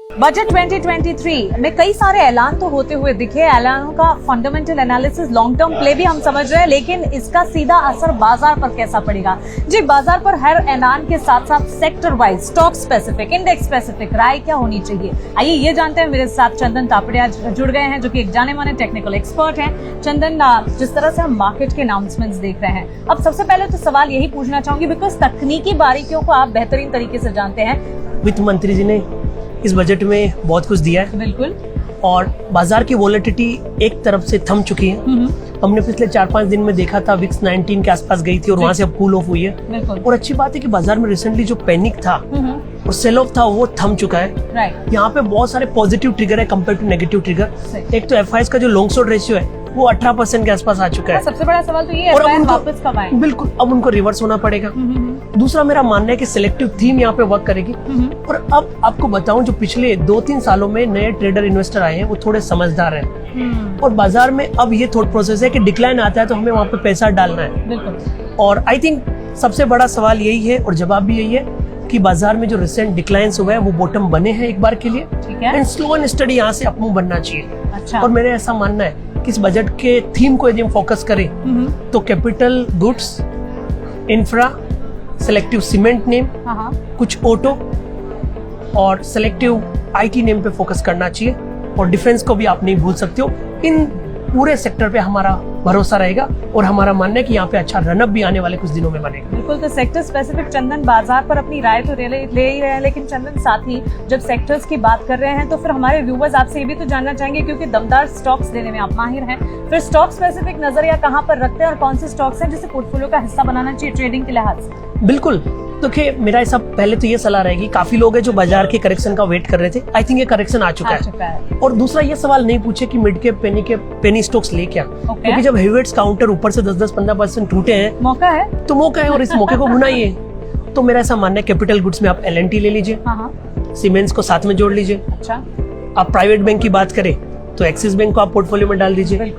Budget 2023 में कई सारे ऐलान तो होते हुए दिखे। ऐलानों का fundamental analysis, long term play भी हम समझ रहे हैं, लेकिन इसका सीधा असर बाजार पर कैसा पड़ेगा? जी, बाजार पर हर ऐलान के साथ साथ sector wise, stock specific, index specific राय क्या होनी चाहिए, आइए ये जानते हैं। मेरे साथ चंदन तापड़े आज जुड़ गए हैं, जो कि एक जाने माने टेक्निकल एक्सपर्ट हैं। चंदन, जिस तरह से हम मार्केट के अनाउंसमेंट्स देख रहे हैं, अब सबसे पहले तो सवाल यही पूछना चाहूंगी, बिकॉज तकनीकी बारीकियों को आप बेहतरीन तरीके से जानते हैं। वित्त मंत्री जी ने इस बजट में बहुत कुछ दिया है, बिल्कुल, और बाजार की वॉलेटिलिटी एक तरफ से थम चुकी है। हमने पिछले 4-5 दिन में देखा था विक्स 19 के आसपास गई थी और वहां से अब कूल ऑफ हुई है। और अच्छी बात है कि बाजार में रिसेंटली जो पैनिक था और सेल ऑफ था वो थम चुका है। यहाँ पे बहुत सारे पॉजिटिव ट्रिगर है कंपेयर टू नेगेटिव ट्रिगर। एक तो एफआईएस का जो लॉन्ग शॉर्ट रेशियो है वो 18% के आसपास आ चुका है। सबसे बड़ा सवाल तो ये है, और अब वापस कब आए? बिल्कुल, अब उनको रिवर्स होना पड़ेगा। दूसरा मेरा मानना है कि सिलेक्टिव थीम यहाँ पे वर्क करेगी। और अब आपको बताऊं, जो पिछले 2-3 सालों में नए ट्रेडर इन्वेस्टर आए हैं वो थोड़े समझदार हैं। और बाजार में अब ये थॉट प्रोसेस है कि डिक्लाइन आता है तो हमें वहाँ पे पैसा डालना है। बिल्कुल। और आई थिंक सबसे बड़ा सवाल यही है और जवाब भी यही है कि बाजार में जो रिसेंट डिक्लाइंस हुए हैं वो बॉटम बने हैं एक बार के लिए, एंड स्लो एंड स्टडी यहाँ से अपमूव बनना चाहिए। अच्छा। और मेरा ऐसा मानना है कि इस बजट के थीम को यदि हम फोकस करें तो capital goods, infra, selective cement name, कुछ ऑटो और सेलेक्टिव आईटी नेम पे फोकस करना चाहिए। और डिफेंस को भी आप नहीं भूल सकते हो। इन पूरे सेक्टर पे हमारा भरोसा रहेगा और हमारा मानना है कि यहाँ पे अच्छा रनअप भी आने वाले कुछ दिनों में बनेगा। बिल्कुल, तो सेक्टर स्पेसिफिक चंदन बाजार पर अपनी राय तो ले ही रहे हैं, लेकिन चंदन साथ ही जब सेक्टर्स की बात कर रहे हैं तो फिर हमारे व्यूवर्स आपसे ये भी तो जानना चाहेंगे, क्योंकि दमदार स्टॉक्स देने में आप माहिर हैं, फिर स्टॉक स्पेसिफिक नजरिया कहाँ पर रखते हैं और कौन से स्टॉक्स हैं जिसे पोर्टफोलियो का हिस्सा बनाना चाहिए ट्रेडिंग के लिहाज से? बिल्कुल, देखिए मेरा ऐसा पहले तो ये सलाह रहेगी, काफी लोग हैं जो बाजार के करेक्शन का वेट कर रहे थे। आई थिंक ये करेक्शन आ चुका है। और दूसरा ये सवाल नहीं पूछे कि मिड के पेनी स्टॉक्स ले क्या, क्योंकि जब हेवीवेट्स काउंटर ऊपर से 10-15% टूटे हैं, मौका है और इस मौके को भुनाइए। तो मेरा ऐसा मानना है कैपिटल गुड्स में आप एल&टी ले लीजिए, सीमेंट्स को साथ में जोड़ लीजिए। अच्छा। आप प्राइवेट बैंक की बात करें तो एक्सिस बैंक को आप पोर्टफोलियो में डाल दीजिए।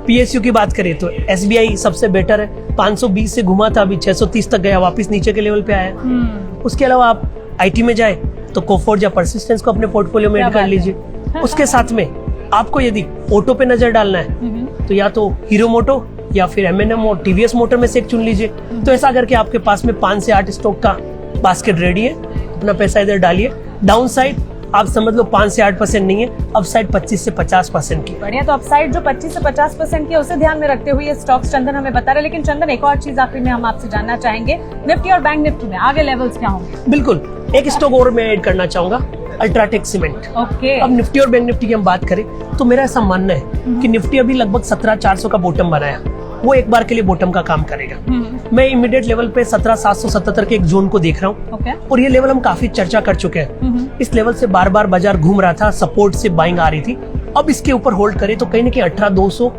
पीएसयू की बात करें तो एसबीआई सबसे बेटर है, 520 से घुमा था, अभी 630 तक गया, वापस नीचे के लेवल पे आया। उसके अलावा आप आईटी में जाए तो कोफोर्ज या परसिस्टेंस को अपने पोर्टफोलियो में ऐड कर लीजिए। उसके साथ में आपको यदि ऑटो पे नजर डालना है तो या तो हीरो मोटो या फिर एमएनएम और टीवीएस मोटर में से एक चुन लीजिए। तो ऐसा करके आपके पास में 5 से 8 स्टॉक का बास्केट रेडी है, अपना पैसा इधर डालिए। डाउन साइड आप समझ लो 5 से 8% नहीं है, अपसाइड 25 से 50% की। बढ़िया, तो अपसाइड जो 25 से 50% की है उसे ध्यान में रखते हुए ये स्टॉक्स चंदन हमें बता रहे। लेकिन चंदन, एक और चीज आखिर में हम आपसे जानना चाहेंगे, निफ्टी और बैंक निफ्टी में आगे लेवल्स क्या होंगे? बिल्कुल, एक स्टॉक और मैं ऐड करना चाहूंगा, अल्ट्राटेक सीमेंट। ओके। अब निफ्टी और बैंक निफ्टी की हम बात करें तो मेरा ऐसा मानना है कि निफ्टी अभी लगभग 17,400 का बॉटम बनाया, वो एक बार के लिए बॉटम का काम करेगा। मैं इमीडिएट लेवल पे 17,777 के एक जोन को देख रहा हूँ। और ये लेवल हम काफी चर्चा कर चुके हैं। इस लेवल से बार बार बाजार घूम रहा था, सपोर्ट से बाइंग आ रही थी। अब इसके ऊपर होल्ड करें तो कहीं ना कहीं 18,200,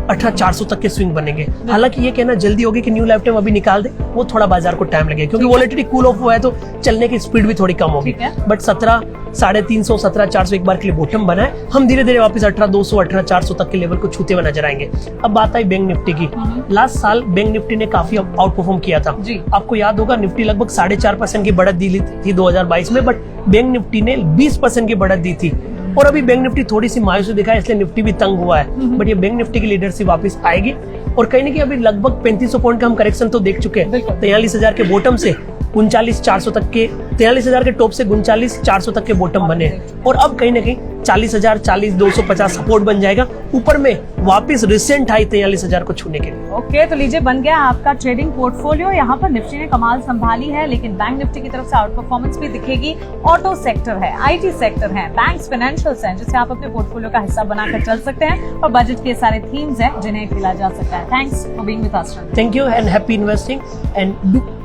18,400 तक के स्विंग बनेंगे। हालांकि ये कहना जल्दी होगी कि न्यू लाइफ टाइम अभी निकाल दे, वो थोड़ा बाजार को टाइम लगेगा, क्योंकि वॉलेटिलिटी कूल ऑफ हुआ है तो चलने की स्पीड भी थोड़ी कम होगी। बट 17,350, 17,400 एक बार के लिए बॉटम बना है। हम धीरे धीरे वापस 18,200, 18,400 तक के लेवल को छूते हुए नजर आएंगे। अब बात आई बैंक निफ्टी की। लास्ट साल बैंक निफ्टी ने काफी आउट परफॉर्म किया था। आपको याद होगा, निफ्टी लगभग 4.5% की बढ़त दी थी 2022 में, बट बैंक निफ्टी ने 20% की बढ़त दी थी। और अभी बैंक निफ्टी थोड़ी सी मायूसी दिखा है, इसलिए निफ्टी भी तंग हुआ है। बट ये बैंक निफ्टी की लीडरशिप वापस आएगी। और कहीं ना कहीं अभी लगभग 3500 पॉइंट का हम करेक्शन तो देख चुके हैं। 43,000 के बॉटम से 39,400 तक के, 43,000 के टॉप से 39,400 तक के बॉटम बने हैं। और अब कहीं ना कहीं 40,000, 40,250 सपोर्ट बन जाएगा, ऊपर में वापस रिसेंट हाई 43,000 को छूने के लिए। ओके, तो लीजिए बन गया आपका ट्रेडिंग पोर्टफोलियो। यहाँ पर निफ्टी ने कमाल संभाली है, लेकिन बैंक निफ्टी की तरफ से आउट परफॉर्मेंस भी दिखेगी। ऑटो सेक्टर है, आईटी सेक्टर है, बैंक्स, फाइनेंशियल्स हैं, जिसे आप अपने पोर्टफोलियो का हिस्सा बनाकर चल सकते हैं। और बजट के सारे थीम्स हैं जिन्हें खेला जा सकता है। Thanks for being with us. Thank you and happy investing and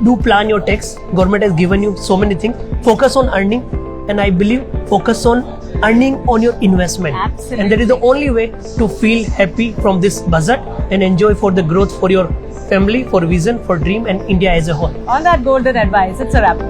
do plan your tax. Government has given you so many things. Focus on earning, and I believe focus on earning on your investment. Absolutely. And that is the only way to feel happy from this budget and enjoy for the growth for your family, for vision, for dream, and India as a whole. On that golden advice, it's a wrap.